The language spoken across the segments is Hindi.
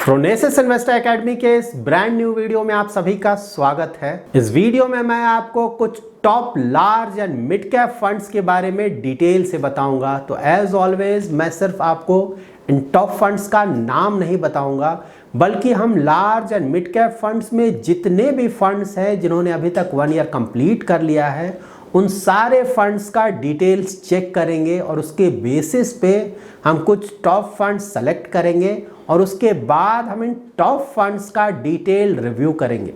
प्रोनेसिस इन्वेस्टर एकेडमी के इस ब्रांड न्यू वीडियो में आप सभी का स्वागत है। इस वीडियो में मैं आपको कुछ top large and mid cap funds के बारे में डिटेल से बताऊंगा। तो एज ऑलवेज मैं सिर्फ आपको इन टॉप फंड्स का नाम नहीं बताऊंगा, बल्कि हम large and mid cap funds में जितने भी फंड्स हैं जिन्होंने अभी तक 1 ईयर कंप्लीट कर लिया है, उन सारे फंड्स का डिटेल्स चेक करेंगे और उसके बेसिस पे हम कुछ टॉप फंड्स सेलेक्ट करेंगे और उसके बाद हम इन टॉप फंड्स का डिटेल रिव्यू करेंगे।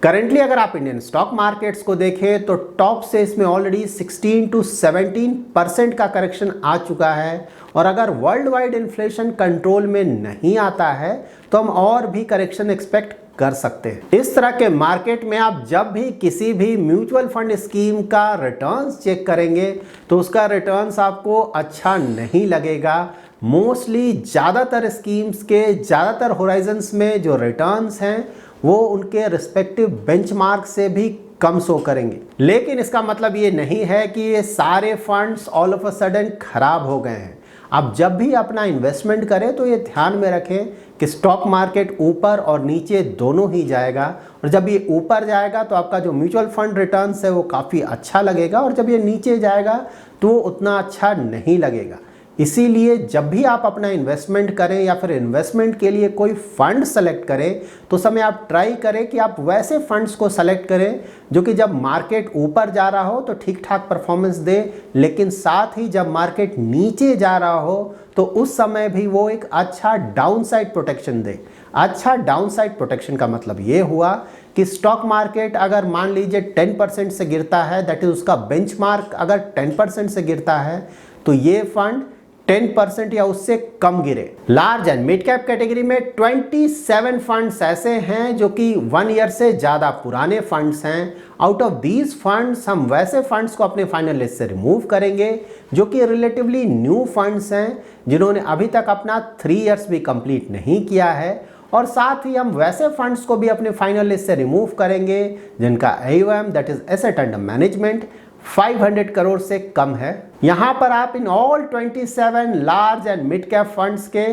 करेंटली अगर आप इंडियन स्टॉक मार्केट्स को देखें तो टॉप से इसमें ऑलरेडी 16 to 17% का करेक्शन आ चुका है, और अगर वर्ल्ड वाइड इन्फ्लेशन कंट्रोल में नहीं आता है तो हम और भी करेक्शन एक्सपेक्ट कर सकते हैं। इस तरह के मार्केट में आप जब भी किसी भी म्यूचुअल फंड स्कीम का रिटर्न्स चेक करेंगे तो उसका रिटर्न्स आपको अच्छा नहीं लगेगा। मोस्टली ज़्यादातर स्कीम्स के ज़्यादातर होराइजन्स में जो रिटर्न्स हैं वो उनके रिस्पेक्टिव बेंचमार्क से भी कम शो करेंगे। लेकिन इसका मतलब ये नहीं है कि ये सारे funds all of a sudden खराब हो गए हैं। आप जब भी अपना इन्वेस्टमेंट करें तो ये ध्यान में रखें कि स्टॉक मार्केट ऊपर और नीचे दोनों ही जाएगा, और जब ये ऊपर जाएगा तो आपका जो म्यूचुअल फंड रिटर्न्स है वो काफ़ी अच्छा लगेगा, और जब ये नीचे जाएगा तो वो उतना अच्छा नहीं लगेगा। इसीलिए जब भी आप अपना इन्वेस्टमेंट करें या फिर इन्वेस्टमेंट के लिए कोई फंड सेलेक्ट करें तो समय आप ट्राई करें कि आप वैसे फंड्स को सेलेक्ट करें जो कि जब मार्केट ऊपर जा रहा हो तो ठीक ठाक परफॉर्मेंस दे, लेकिन साथ ही जब मार्केट नीचे जा रहा हो तो उस समय भी वो एक अच्छा डाउनसाइड प्रोटेक्शन दे। अच्छा डाउनसाइड प्रोटेक्शन का मतलब ये हुआ कि स्टॉक मार्केट अगर मान लीजिए 10% से गिरता है, दैट इज उसका बेंचमार्क अगर 10% से गिरता है तो ये फंड 10% या उससे कम गिरे। Large and mid cap category में 27 फंड्स ऐसे हैं जो कि 1 ईयर से ज़्यादा पुराने फंड्स हैं। आउट ऑफ दीज फंड्स हम वैसे फंड्स को अपने फाइनल लिस्ट से रिमूव करेंगे जो कि रिलेटिवली न्यू फंड्स हैं, जिन्होंने अभी तक अपना 3 ईयर्स भी कंप्लीट नहीं किया है, और साथ ही हम वैसे फंड्स को भी अपने फाइनल लिस्ट से रिमूव करेंगे जिनका AUM that is asset under management 500 crore से कम है। यहां पर आप in all 27 large and mid cap funds के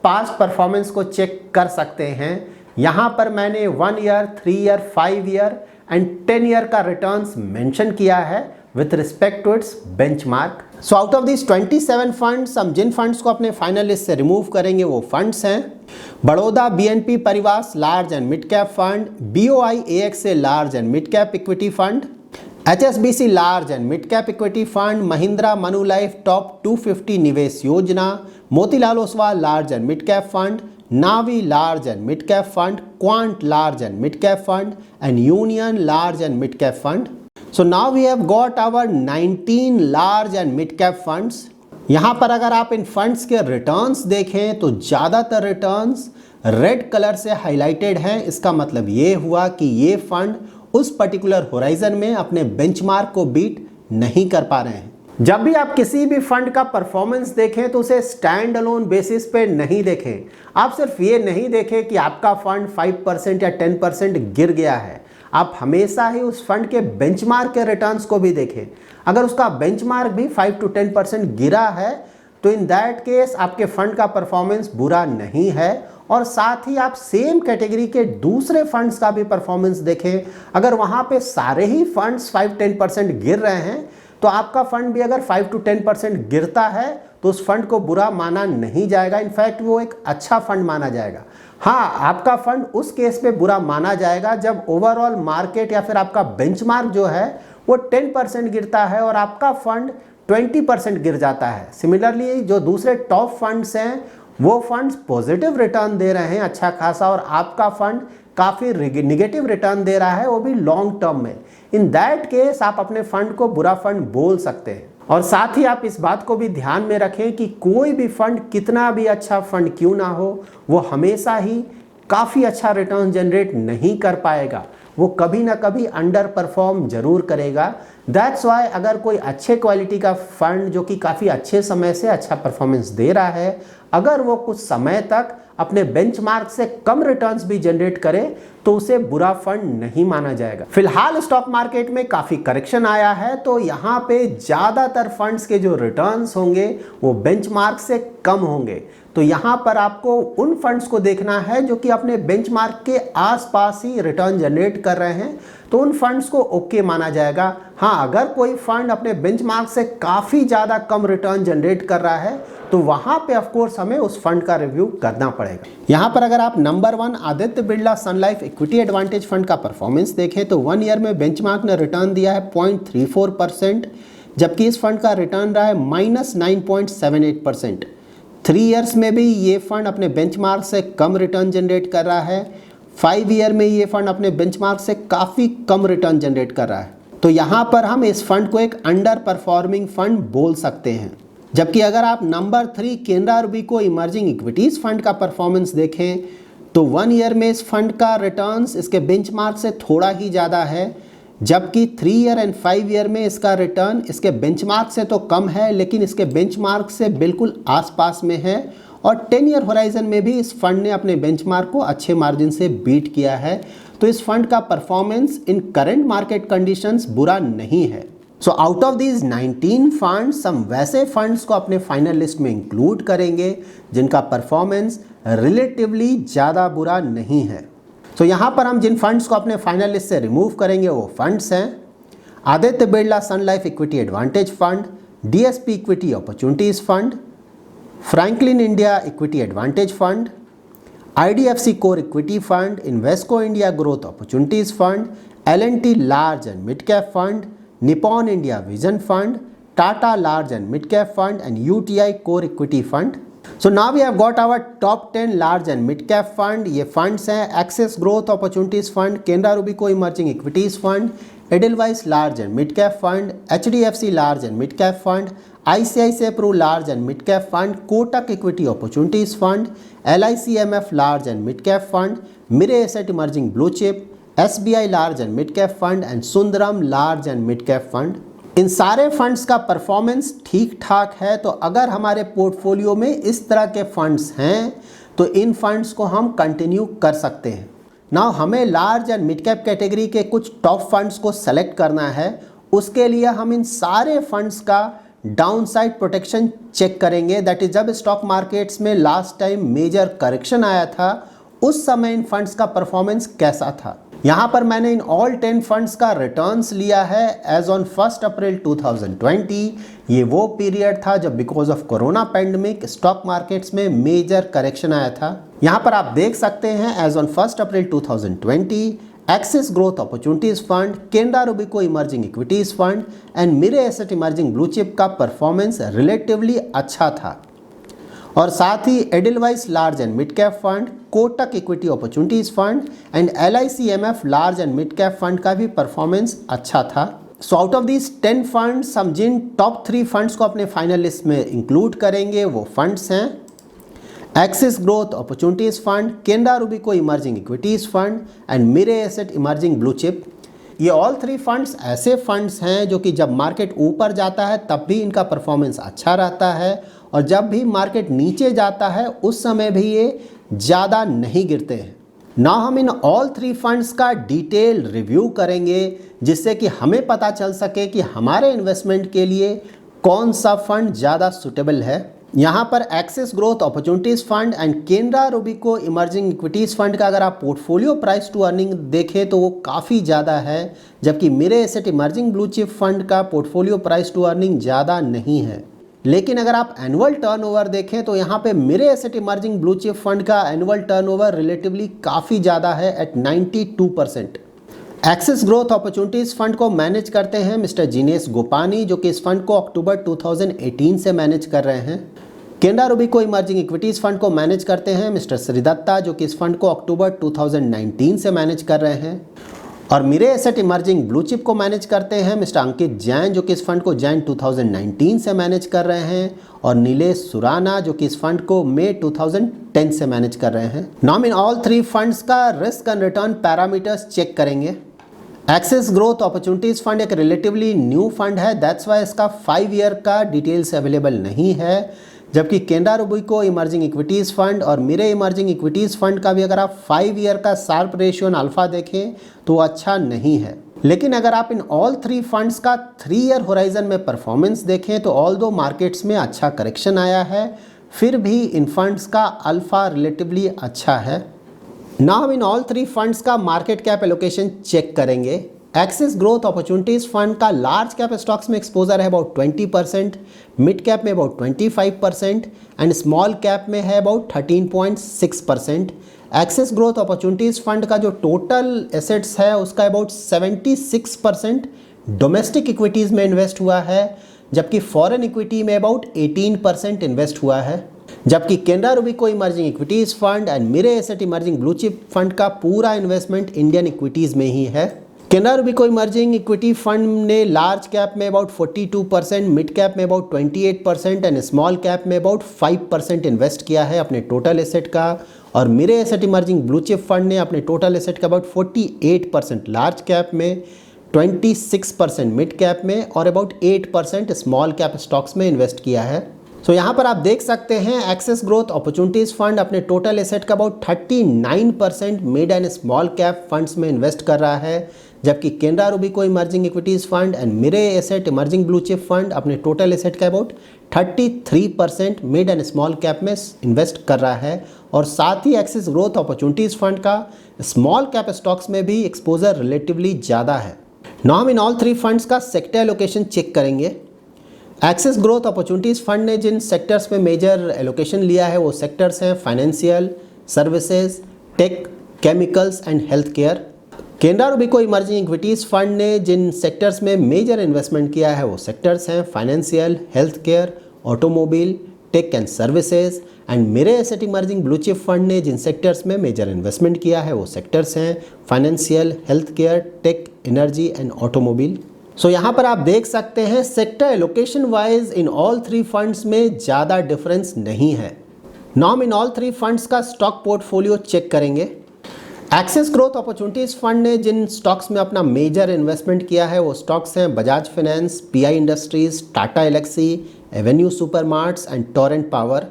पास्ट परफॉर्मेंस को चेक कर सकते हैं। यहां पर मैंने 1 year, 3 year, 5 year and 10 year का रिटर्न्स मेंशन किया है with respect to its benchmark. So out of this 27 funds हम जिन फंड्स को अपने फाइनल लिस्ट से रिमूव करेंगे वो फंड्स हैं Baroda BNP परिवास large and mid cap fund, BOI AXA large and mid cap equity fund, HSBC large and mid cap equity fund, Mahindra Manulife top 250 निवेश योजना, Motilal Oswal large and mid cap fund, Navi large and mid cap fund, quant large and mid cap fund and union large and mid cap fund. So now we have got our 19 large and mid cap funds। यहाँ पर अगर आप इन फंड्स के रिटर्न्स देखें तो ज़्यादातर रिटर्न्स रेड कलर से हाईलाइटेड हैं। इसका मतलब ये हुआ कि ये फंड उस पर्टिकुलर होराइजन में अपने बेंचमार्क को बीट नहीं कर पा रहे हैं। जब भी आप किसी भी फंड का परफॉर्मेंस देखें तो उसे स्टैंड अलोन बेसिस पे नहीं देखें। आप सिर्फ ये नहीं देखें कि आपका फंड 5% या 10% गिर गया है, आप हमेशा ही उस फंड के बेंचमार्क के रिटर्न्स को भी देखें। अगर उसका बेंचमार्क भी 5 to 10% गिरा है तो इन दैट केस आपके फंड का परफॉर्मेंस बुरा नहीं है, और साथ ही आप सेम कैटेगरी के दूसरे फंड्स का भी परफॉर्मेंस देखें। अगर वहाँ पे सारे ही फंड्स 5-10% गिर रहे हैं तो आपका फंड भी अगर 5 to 10% गिरता है तो उस फंड को बुरा माना नहीं जाएगा, इनफैक्ट वो एक अच्छा फंड माना जाएगा। हाँ, आपका फंड उस केस में बुरा माना जाएगा जब ओवरऑल मार्केट या फिर आपका बेंचमार्क जो है वो 10% गिरता है और आपका फंड 20% गिर जाता है। सिमिलरली जो दूसरे टॉप फंड्स हैं वो फंड्स पॉजिटिव रिटर्न दे रहे हैं अच्छा खासा, और आपका फंड काफ़ी निगेटिव रिटर्न दे रहा है, वो भी लॉन्ग टर्म में। इन दैट केस आप अपने फंड को बुरा फंड बोल सकते हैं। और साथ ही आप इस बात को भी ध्यान में रखें कि कोई भी फंड कितना भी अच्छा फंड क्यों ना हो, वो हमेशा ही काफ़ी अच्छा रिटर्न जनरेट नहीं कर पाएगा, वो कभी ना कभी अंडर परफॉर्म जरूर करेगा। दैट्स वाई अगर कोई अच्छे क्वालिटी का फंड जो कि काफ़ी अच्छे समय से अच्छा परफॉर्मेंस दे रहा है, अगर वो कुछ समय तक अपने बेंचमार्क से कम रिटर्न्स भी जनरेट करे तो उसे बुरा फंड नहीं माना जाएगा। फिलहाल स्टॉक मार्केट में काफी करेक्शन आया है, तो यहाँ पे ज्यादातर फंड्स के जो रिटर्न्स होंगे वो बेंचमार्क से कम होंगे। तो यहाँ पर आपको उन फंड्स को देखना है जो कि अपने बेंचमार्क के आसपास ही रिटर्न जनरेट कर रहे हैं, तो उन फंड्स को ओके माना जाएगा। हाँ, अगर कोई फंड अपने बेंचमार्क से काफ़ी ज़्यादा कम रिटर्न जनरेट कर रहा है तो वहाँ पे ऑफ कोर्स हमें उस फंड का रिव्यू करना पड़ेगा। यहाँ पर अगर आप number 1 Aditya Birla Sun Life equity advantage fund का परफॉर्मेंस देखें तो 1 ईयर में बेंचमार्क ने रिटर्न दिया है 0.34%, जबकि इस फंड का रिटर्न रहा है -9.78%। 3 ईयर्स में भी ये फंड अपने बेंचमार्क से कम रिटर्न जनरेट कर रहा है। 5 ईयर में ये फंड अपने बेंचमार्क से काफ़ी कम रिटर्न जनरेट कर रहा है। तो यहाँ पर हम इस फंड को एक अंडर परफॉर्मिंग फंड बोल सकते हैं। जबकि अगर आप number 3 Canara Robeco emerging equities fund का परफॉर्मेंस देखें तो 1 ईयर में इस फंड का रिटर्न्स इसके बेंचमार्क से थोड़ा ही ज़्यादा है, जबकि 3 ईयर एंड 5 ईयर में इसका रिटर्न इसके बेंचमार्क से तो कम है लेकिन इसके बेंचमार्क से बिल्कुल आसपास में है। और 10 ईयर होराइजन में भी इस फंड ने अपने बेंचमार्क को अच्छे मार्जिन से बीट किया है। तो इस फंड का performance in current market conditions बुरा नहीं है। सो आउट ऑफ दीज 19 फंड्स हम वैसे फंड्स को अपने फाइनल लिस्ट में इंक्लूड करेंगे जिनका परफॉर्मेंस रिलेटिवली ज़्यादा बुरा नहीं है। सो यहाँ पर हम जिन फंड्स को अपने फाइनल लिस्ट से रिमूव करेंगे वो फंड्स हैं Aditya Birla Sun Life equity advantage fund, DSP equity opportunities fund, Franklin India equity advantage fund, IDFC core equity fund, Invesco India growth opportunities fund, L&T large and mid cap fund, Nippon India vision fund, Tata large and mid cap fund and UTI core equity fund. So now we have got our top 10 large and mid cap fund। ये funds हैं Axis growth opportunities fund, Canara Robeco emerging equities fund, Edelweiss large and mid cap fund, HDFC large and mid cap fund, ICICI Pru large and mid cap fund, Kotak equity opportunities fund, LICMF large and mid cap fund, Mirae asset emerging blue chip, SBI large and mid cap fund and Sundaram large and mid cap fund. इन सारे फंड्स का परफॉर्मेंस ठीक ठाक है। तो अगर हमारे पोर्टफोलियो में इस तरह के फंड्स हैं तो इन फंड्स को हम कंटिन्यू कर सकते हैं। नाउ हमें large and mid cap category के कुछ टॉप फंड्स को सेलेक्ट करना है। उसके लिए हम इन सारे फंड्स का डाउनसाइड प्रोटेक्शन चेक करेंगे। दैट इज जब स्टॉक मार्केट्स में लास्ट टाइम मेजर करेक्शन आया था उस समय इन फंड्स का परफॉर्मेंस कैसा था। यहाँ पर मैंने इन ऑल 10 फंड्स का रिटर्न्स लिया है एज ऑन 1 अप्रैल 2020। ये वो पीरियड था जब because of corona pandemic stock markets में मेजर करेक्शन आया था। यहाँ पर आप देख सकते हैं as on 1 April 2020 Axis growth opportunities fund, Canara Robeco emerging equities fund and Mirae asset emerging blue chip का परफॉर्मेंस रिलेटिवली अच्छा था। और साथ ही Edelweiss large and mid cap fund, Kotak equity opportunities fund and LICMF large and mid cap fund का भी परफॉर्मेंस अच्छा था। सो आउट ऑफ दीज 10 फंड्स हम जिन टॉप 3 फंड्स को अपने फाइनल लिस्ट में इंक्लूड करेंगे वो फंड्स हैं Axis growth opportunities fund, Canara Robeco emerging equities fund and Mirae asset emerging blue chip. ये ऑल 3 फंड्स ऐसे फंड्स हैं जो कि जब मार्केट ऊपर जाता है तब भी इनका परफॉर्मेंस अच्छा रहता है और जब भी मार्केट नीचे जाता है उस समय भी ये ज़्यादा नहीं गिरते हैं। ना हम इन ऑल 3 फंड्स का डिटेल रिव्यू करेंगे जिससे कि हमें पता चल सके कि हमारे इन्वेस्टमेंट के लिए कौन सा फंड ज़्यादा सूटेबल है। यहाँ पर Axis growth opportunities fund and Canara Robeco emerging equities fund का अगर आप पोर्टफोलियो प्राइस टू अर्निंग देखें तो वो काफ़ी ज़्यादा है, जबकि Mire asset emerging blue chip fund का पोर्टफोलियो प्राइस टू अर्निंग ज़्यादा नहीं है। लेकिन अगर आप एनुअल टर्नओवर देखें तो यहाँ पे Mirae asset emerging blue chip fund का एनुअल टर्नओवर रिलेटिवली काफ़ी ज़्यादा है at 92%। Axis growth opportunities fund को मैनेज करते हैं मिस्टर जिनेश गोपानी जो कि इस फंड को अक्टूबर 2018 से मैनेज कर रहे हैं। Canara Robeco emerging equities fund को मैनेज करते हैं मिस्टर श्रीदत्ता जो कि इस फंड को अक्टूबर 2019 से मैनेज कर रहे हैं। और Mirae asset emerging blue chip को मैनेज करते हैं मिस्टर अंकित जैन जो कि इस फंड को जैन 2019 से मैनेज कर रहे हैं। और नीलेश सुराना जो कि इस फंड को मई 2010 से मैनेज कर रहे हैं। नाम इन ऑल 3 फंड्स का risk and return parameters check करेंगे। एक्सिस ग्रोथ अपॉर्चुनिटीज़ फंड एक रिलेटिवली न्यू फंड है, दैट्स वाई इसका 5 ईयर का डिटेल्स अवेलेबल नहीं है, जबकि Canara Robeco emerging equities fund और मिरे इमर्जिंग इक्विटीज़ फंड का भी अगर आप 5 ईयर का शार्प रेशियो ऑन अल्फा देखें तो अच्छा नहीं है। लेकिन अगर आप इन ऑल 3 फंड्स का 3 ईयर होराइजन में परफॉर्मेंस देखें तो ऑल दो मार्केट्स में अच्छा करेक्शन आया है, फिर भी इन फंड्स का अल्फा रिलेटिवली अच्छा है। नाउ हम इन ऑल 3 फंड्स का मार्केट कैप एलोकेशन चेक करेंगे। एक्सिस ग्रोथ अपॉर्चुनिटीज़ फंड का लार्ज कैप स्टॉक्स में एक्सपोजर है अबाउट 20%, मिड कैप में अबाउट 25% एंड स्मॉल कैप में है about 13.6%। Axis growth opportunities fund का जो टोटल एसेट्स है उसका अबाउट 76% डोमेस्टिक इक्विटीज़ में इन्वेस्ट हुआ है, जबकि फॉरेन इक्विटी में अबाउट 18% इन्वेस्ट हुआ है। जबकि Canara Robeco emerging equities fund and Mirae asset emerging blue chip fund का पूरा इन्वेस्टमेंट इंडियन इक्विटीज़ में ही है। Canara Robeco emerging equity fund ने लार्ज कैप में अबाउट 42%, मिड कैप में अबाउट 28% एंड स्मॉल कैप में अबाउट 5% इन्वेस्ट किया है अपने टोटल एसेट का। और Mirae asset emerging blue chip fund ने अपने टोटल एसेट का अबाउट 48% लार्ज कैप में, 26% मिड कैप में और अबाउट 8% स्मॉल कैप स्टॉक्स में इन्वेस्ट किया है। सो यहाँ पर आप देख सकते हैं एक्सिस ग्रोथ अपॉर्चुनिटीज़ फंड अपने टोटल एसेट का about 39% mid and small cap funds में इन्वेस्ट कर रहा है, जबकि Canara Robeco emerging equities fund and Mirae asset emerging blue chip fund अपने टोटल एसेट का about 33% mid and small cap में इन्वेस्ट कर रहा है। और साथ ही एक्सिस ग्रोथ अपॉर्चुनिटीज़ फंड का स्मॉल कैप स्टॉक्स में भी एक्सपोजर रिलेटिवली ज़्यादा है। नाउ हम इन ऑल 3 फंड्स का सेक्टर एलोकेशन चेक करेंगे। एक्सिस ग्रोथ अपॉर्चुनिटीज़ फंड ने जिन सेक्टर्स में मेजर एलोकेशन लिया है वो सेक्टर्स हैं financial, services, tech, chemicals and health care. Canara Robeco emerging equities fund ने जिन सेक्टर्स में मेजर इन्वेस्टमेंट किया है वो सेक्टर्स हैं financial, health care, automobile, tech and services. And Mirae asset emerging blue chip fund ने जिन सेक्टर्स में मेजर इन्वेस्टमेंट किया है वो सेक्टर्स हैं financial, health care, tech, energy and automobile. So यहाँ पर आप देख सकते हैं सेक्टर एलोकेशन वाइज इन ऑल 3 फंड्स में ज़्यादा डिफरेंस नहीं है। नाउ इन ऑल 3 फंड्स का स्टॉक पोर्टफोलियो चेक करेंगे। एक्सिस ग्रोथ अपॉर्चुनिटीज़ फंड ने जिन स्टॉक्स में अपना मेजर इन्वेस्टमेंट किया है वो स्टॉक्स हैं Bajaj finance, PI industries, Tata Elxsi, avenue supermarts and Torrent power.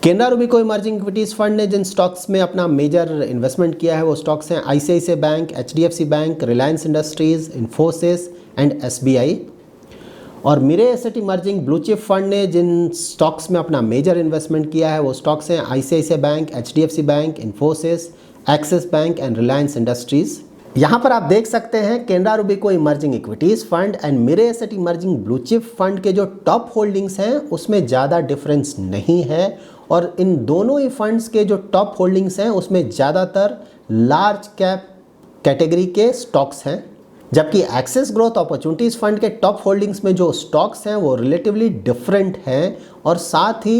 Canara Robeco emerging equities fund ने जिन स्टॉक्स में अपना मेजर इन्वेस्टमेंट किया है वो स्टॉक्स हैं ICICI bank, HDFC bank, Reliance industries, Infosys and SBI. और Mirae asset emerging blue chip fund ने जिन स्टॉक्स में अपना मेजर इन्वेस्टमेंट किया है वो स्टॉक्स हैं ICICI bank, HDFC bank, Infosys, Axis bank and Reliance industries. यहाँ पर आप देख सकते हैं Canara Robeco emerging equities fund and Mirae asset emerging blue chip fund के जो टॉप होल्डिंग्स हैं उसमें ज़्यादा डिफरेंस नहीं है। और इन दोनों ही फंड्स के जो टॉप होल्डिंग्स हैं उसमें ज़्यादातर लार्ज कैप कैटेगरी के स्टॉक्स हैं, जबकि एक्सिस ग्रोथ अपॉर्चुनिटीज़ फंड के टॉप होल्डिंग्स में जो स्टॉक्स हैं वो रिलेटिवली डिफरेंट हैं। और साथ ही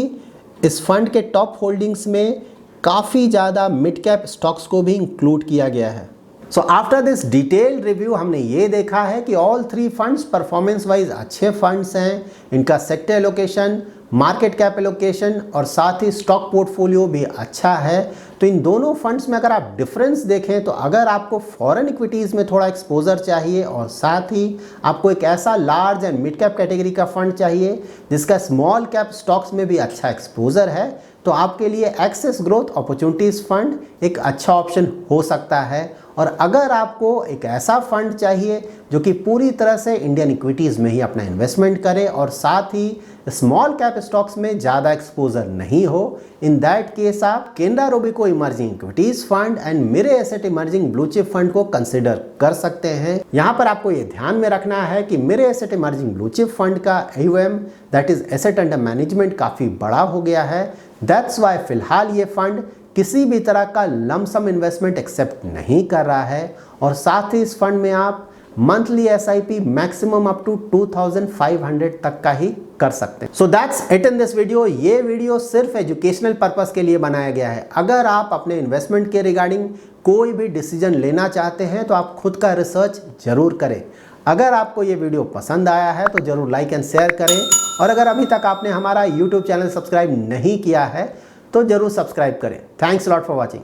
इस फंड के टॉप होल्डिंग्स में काफ़ी ज़्यादा मिड कैप स्टॉक्स को भी इंक्लूड किया गया है। So after this detailed review हमने ये देखा है कि ऑल 3 फंड्स परफॉर्मेंस वाइज अच्छे फंड्स हैं, इनका sector allocation, market cap allocation और साथ ही स्टॉक पोर्टफोलियो भी अच्छा है। तो इन दोनों फंड्स में अगर आप डिफरेंस देखें तो अगर आपको फॉरेन इक्विटीज़ में थोड़ा एक्सपोजर चाहिए और साथ ही आपको एक ऐसा large and mid cap category का फंड चाहिए जिसका स्मॉल कैप स्टॉक्स में भी अच्छा एक्सपोजर है, तो आपके लिए एक्सिस ग्रोथ अपॉर्चुनिटीज़ फंड एक अच्छा ऑप्शन हो सकता है। और अगर आपको एक ऐसा फंड चाहिए जो कि पूरी तरह से इंडियन इक्विटीज़ में ही अपना इन्वेस्टमेंट करे और साथ ही स्मॉल कैप स्टॉक्स में ज़्यादा एक्सपोजर नहीं हो, इन दैट केस आप Canara Robeco emerging equities fund and Mirae asset emerging blue chip fund को कंसिडर कर सकते हैं। यहाँ पर आपको ये ध्यान में रखना है कि Mire asset emerging blue chip fund का AUM that is asset under management काफ़ी बड़ा हो गया है। दैट्स वाई फिलहाल ये फंड किसी भी तरह का लमसम इन्वेस्टमेंट एक्सेप्ट नहीं कर रहा है। और साथ ही इस फंड में आप monthly SIP maximum up to 2500 तक का ही कर सकते हैं। So that's it in this video. ये वीडियो सिर्फ एजुकेशनल पर्पस के लिए बनाया गया है। अगर आप अपने इन्वेस्टमेंट के रिगार्डिंग कोई भी डिसीजन लेना चाहते हैं तो आप खुद का रिसर्च जरूर करें। अगर आपको ये वीडियो पसंद आया है तो जरूर लाइक एंड शेयर करें। और अगर अभी तक आपने हमारा YouTube चैनल सब्सक्राइब नहीं किया है तो जरूर सब्सक्राइब करें। Thanks lot for watching.